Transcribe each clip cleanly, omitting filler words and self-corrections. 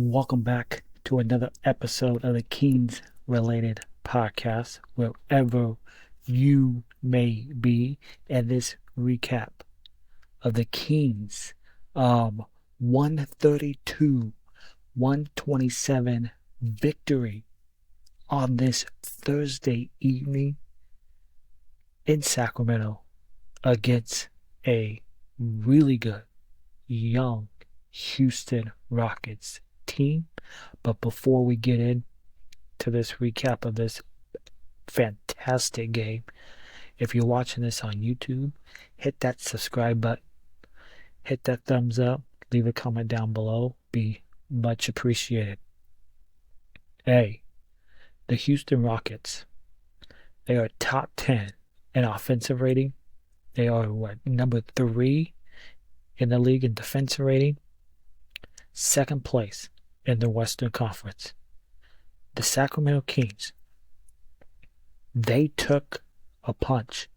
Welcome back to another episode of the Kings related podcast, wherever you may be, and this recap of the Kings 132 127 victory on this Thursday evening in Sacramento against a really good young Houston Rockets team. But before we get into this recap of this fantastic game, if you're watching this on YouTube, hit that subscribe button, hit that thumbs up, leave a comment down below. Be much appreciated. Hey, the Houston Rockets, they are top 10 in offensive rating. They are number 3 in the league in defensive rating, second place in the Western Conference. The Sacramento Kings, they took a punch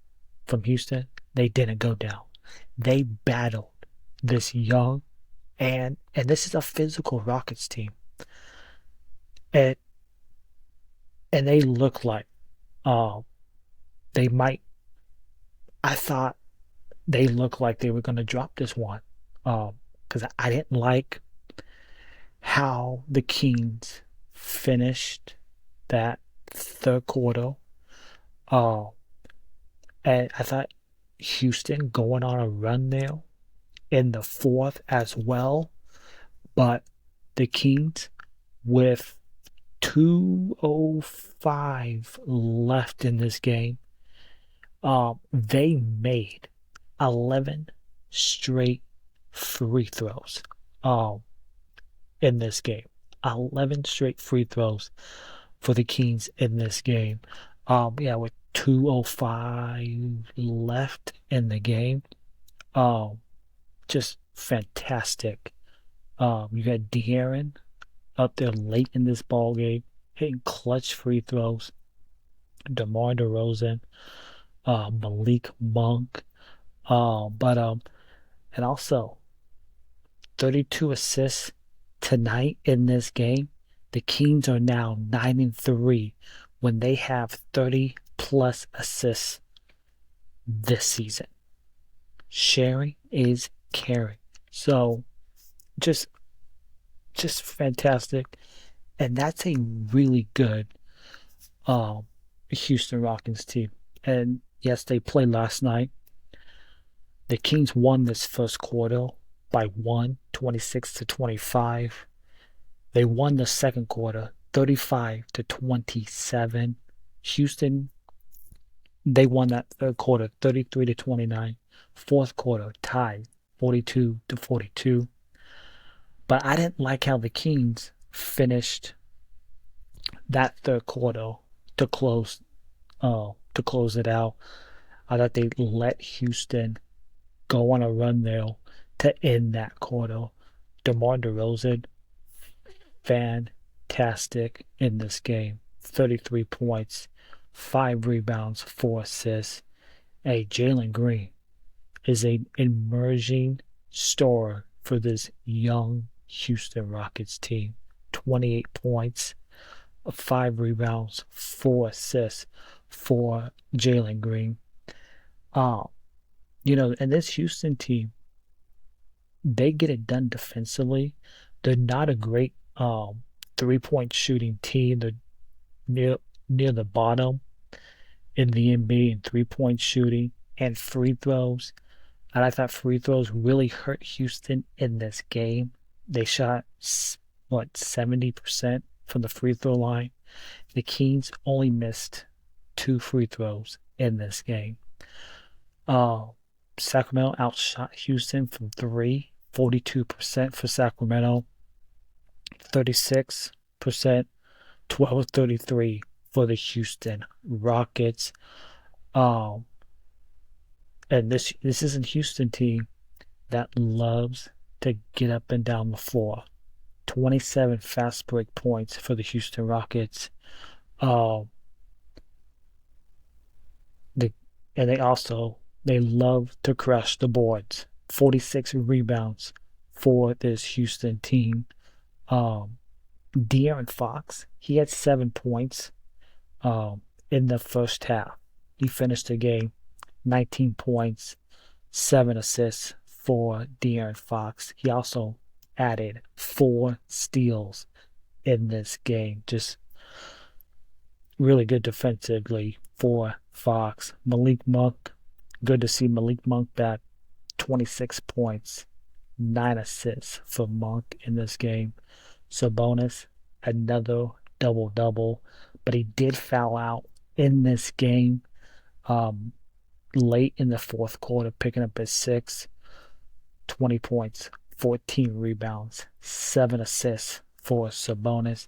from Houston. They didn't go down. They battled this young and this is a physical Rockets team. And they look like they might. I thought they looked like they were going to drop this one because I didn't like how the Kings finished that third quarter. Uh, and I thought Houston going on a run there in the fourth as well. But the Kings, with 2:05 left in this game, they made 11 straight free throws in this game. 11 straight free throws for the Kings in this game. With 2:05 left in the game. Just fantastic. You had De'Aaron up there late in this ball game, hitting clutch free throws. DeMar DeRozan, Malik Monk, and also 32 assists tonight in this game. The Kings are now 9-3 when they have 30 plus assists this season. Sharing is caring. So just fantastic. And that's a really good Houston Rockets team. And yes, they played last night. The Kings won this first quarter by 26-25. They won the second quarter 35-27. Houston, they won that third quarter 33-29. Fourth quarter tied 42-42. But I didn't like how the Kings finished that third quarter to close it out. I thought they let Houston go on a run there to end that quarter. DeMar DeRozan, fantastic in this game. 33 points, 5 rebounds, 4 assists. Hey, Jalen Green is an emerging star for this young Houston Rockets team. 28 points, 5 rebounds, 4 assists for Jalen Green. And this Houston team, they get it done defensively. They're not a great 3-point shooting team. They're near the bottom in the NBA in 3-point shooting and free throws. And I thought free throws really hurt Houston in this game. They shot 70% from the free throw line. The Kings only missed 2 free throws in this game. Sacramento outshot Houston from 3, 42% for Sacramento, 36%, 12-33 for the Houston Rockets. And this is a Houston team that loves to get up and down the floor. 27 fast break points for the Houston Rockets. They love to crush the boards. 46 rebounds for this Houston team. Um, De'Aaron Fox, he had 7 points um, in the first half. He finished the game 19 points, 7 assists for De'Aaron Fox. He also added 4 steals in this game. Just really good defensively for Fox. Malik Monk, good to see Malik Monk back. 26 points, 9 assists for Monk in this game. Sabonis, another double double, but he did foul out in this game um, late in the fourth quarter, picking up his 20 points, 14 rebounds, 7 assists for Sabonis.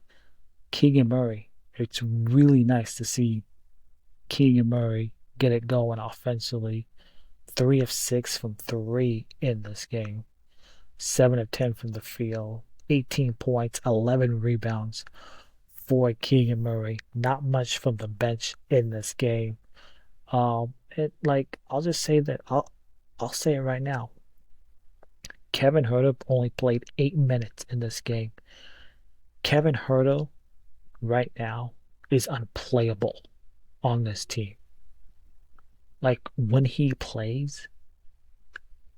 Keegan Murray, it's really nice to see Keegan Murray get it going offensively. 3 of 6 from three in this game. 7 of 10 from the field. 18 points, 11 rebounds for Keegan Murray. Not much from the bench in this game. I'll just say that I'll say it right now. Kevin Huerter only played 8 minutes in this game. Kevin Huerter right now is unplayable on this team. Like when he plays,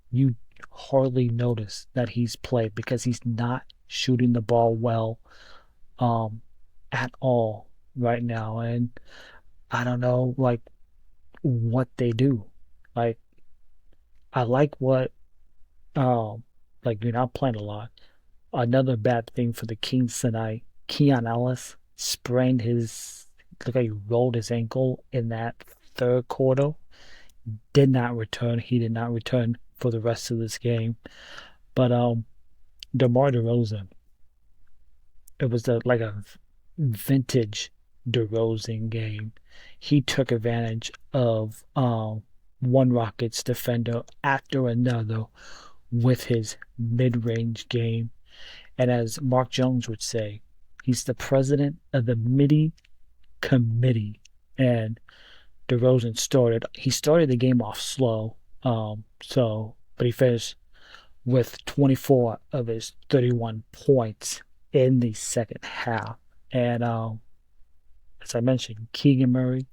you hardly notice that he's played because he's not shooting the ball well at all right now. And I don't know like what they do. Like I like what like you're not playing a lot. Another bad thing for the Kings tonight, Keon Ellis sprained his look like he rolled his ankle in that third quarter. Did not return. He did not return for the rest of this game. But DeMar DeRozan, it was like a vintage DeRozan game. He took advantage of one Rockets defender after another with his mid-range game. And as Mark Jones would say, he's the president of the MIDI committee. And DeRozan started the game off slow. But he finished with 24 of his 31 points in the second half. And as I mentioned, Keegan Murray,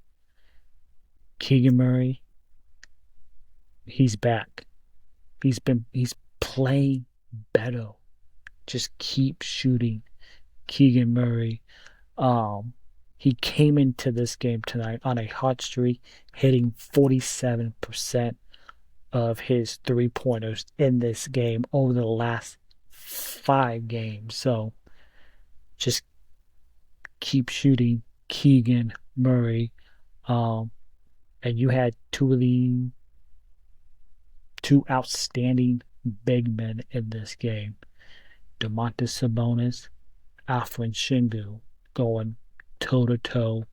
he's back. He's playing better. Just keep shooting, Keegan Murray. He came into this game tonight on a hot streak, hitting 47% of his three-pointers in this game over the last 5 games. So just keep shooting, Keegan Murray. And you had two outstanding big men in this game. Domantas Sabonis, Alfred Shingu going toe-to-toe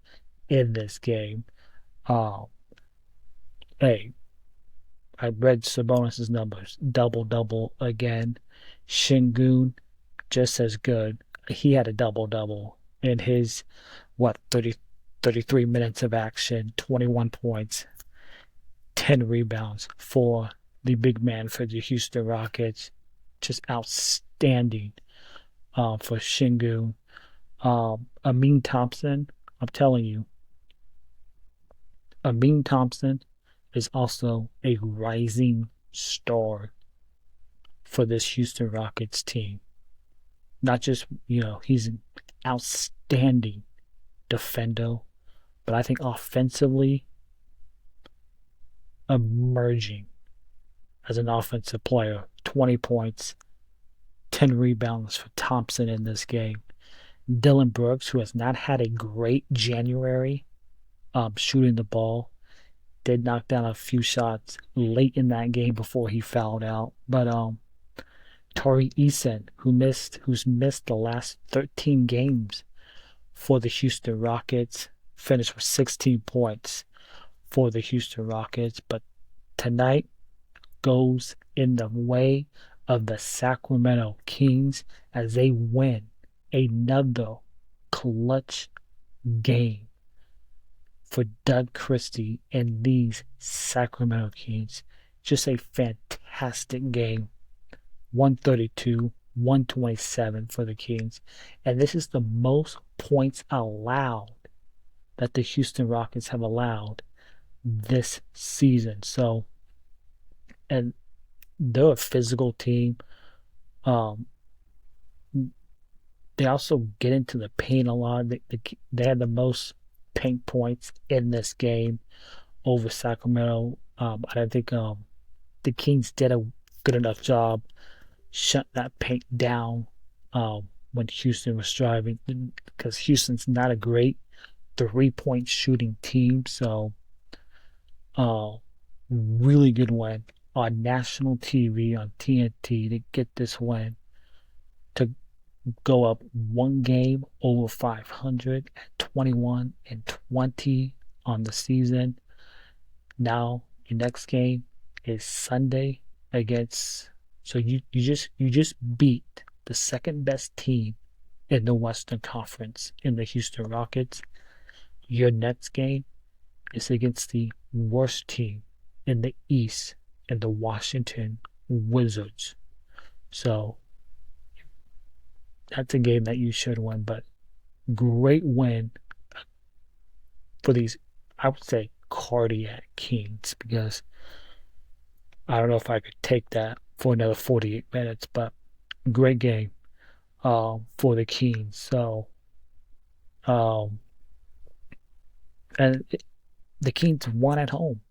in this game. Hey, I read Sabonis' numbers. Double-double again. Shingun, just as good. He had a double-double in his, 33 minutes of action, 21 points, 10 rebounds for the big man for the Houston Rockets. Just outstanding for Shingun. Amin Thompson, I'm telling you, Amin Thompson is also a rising star for this Houston Rockets team. Not just, he's an outstanding defender, but I think offensively emerging as an offensive player. 20 points, 10 rebounds for Thompson in this game. Dillon Brooks, who has not had a great January shooting the ball, did knock down a few shots late in that game before he fouled out. But Tari Eason, who's missed the last 13 games for the Houston Rockets, finished with 16 points for the Houston Rockets. But tonight goes in the way of the Sacramento Kings as they win another clutch game for Doug Christie and these Sacramento Kings. Just a fantastic game. 132 127 for the Kings. And this is the most points allowed that the Houston Rockets have allowed this season. So, and they're a physical team. Um, they also get into the paint a lot. They had the most paint points in this game over Sacramento. I don't think the Kings did a good enough job shut that paint down when Houston was driving, because Houston's not a great 3-point shooting team. So, uh, really good win on national TV on TNT to get this win, to go up one game over 500 at 21-20 on the season. Now your next game is Sunday against. So you just beat the second best team in the Western Conference in the Houston Rockets. Your next game is against the worst team in the East, in the Washington Wizards. So that's a game that you should win. But great win for these, I would say, cardiac Kings, because I don't know if I could take that for another 48 minutes, but great game for the Kings. So, um, and the Kings won at home.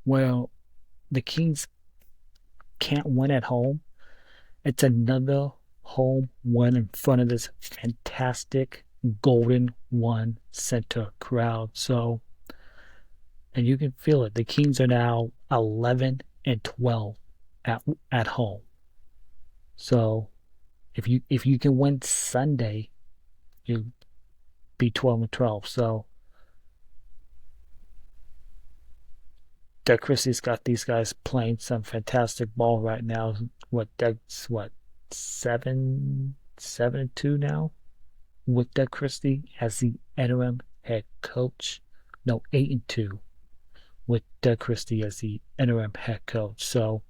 Well, the Kings can't win at home. It's another home win in front of this fantastic Golden One Center crowd. So, and you can feel it. The Kings are now 11-12 at home. So, if you can win Sunday, you be 12-12. So, Doug Christie's got these guys playing some fantastic ball right now. That's what, 7-2 now with Doug Christie as the interim head coach. No, 8-2 with Doug Christie as the interim head coach. So,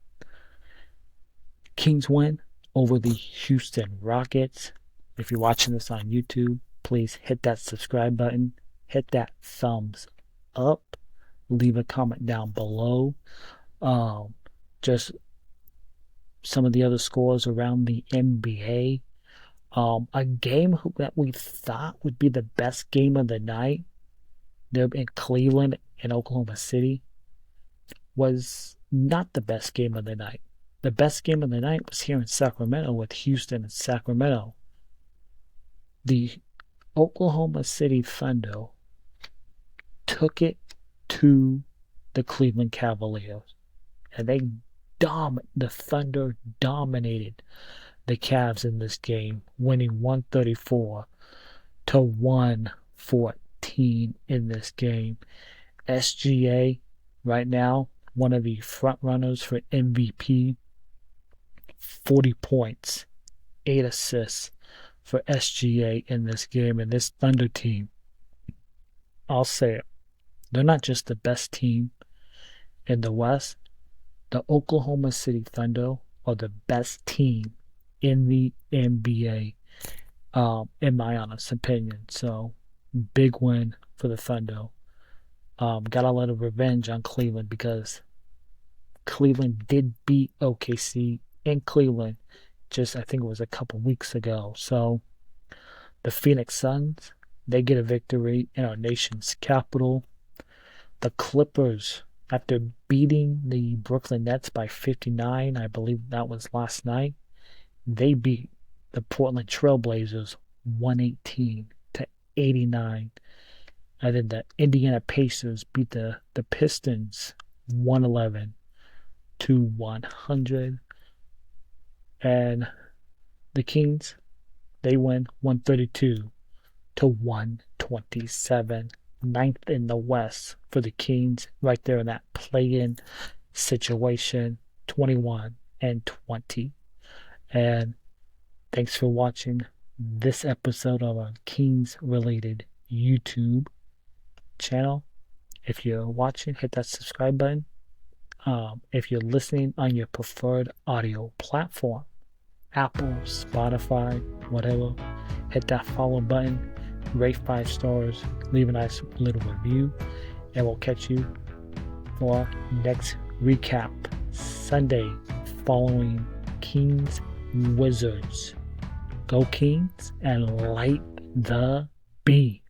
Kings win over the Houston Rockets. If you're watching this on YouTube, please hit that subscribe button, hit that thumbs up, leave a comment down below. Just some of the other scores around the NBA. A game that we thought would be the best game of the night, there in Cleveland and Oklahoma City, was not the best game of the night. The best game of the night was here in Sacramento with Houston and Sacramento. The Oklahoma City Thunder took it to the Cleveland Cavaliers, and the Thunder dominated the Cavs in this game, winning 134-114 in this game. SGA right now, one of the front runners for MVP, 40 points, 8 assists for SGA in this game. And this Thunder team, I'll say it, they're not just the best team in the West. The Oklahoma City Thunder are the best team in the NBA, in my honest opinion. So, big win for the Thunder. Got a lot of revenge on Cleveland, because Cleveland did beat OKC in Cleveland just, I think it was a couple weeks ago. So, the Phoenix Suns, they get a victory in our nation's capital. The Clippers, after beating the Brooklyn Nets by 59, I believe that was last night, they beat the Portland Trailblazers 118-89. And then the Indiana Pacers beat the Pistons 111-100. And the Kings, they win 132-127. Ninth in the West for the Kings, right there in that play-in situation, 21-20. And thanks for watching this episode of our Kings-related YouTube channel. If you're watching, hit that subscribe button. If you're listening on your preferred audio platform, Apple, Spotify, whatever. Hit that follow button, rate 5 stars, leave a nice little review, and we'll catch you for next recap Sunday following Kings Wizards. Go Kings and light the beam.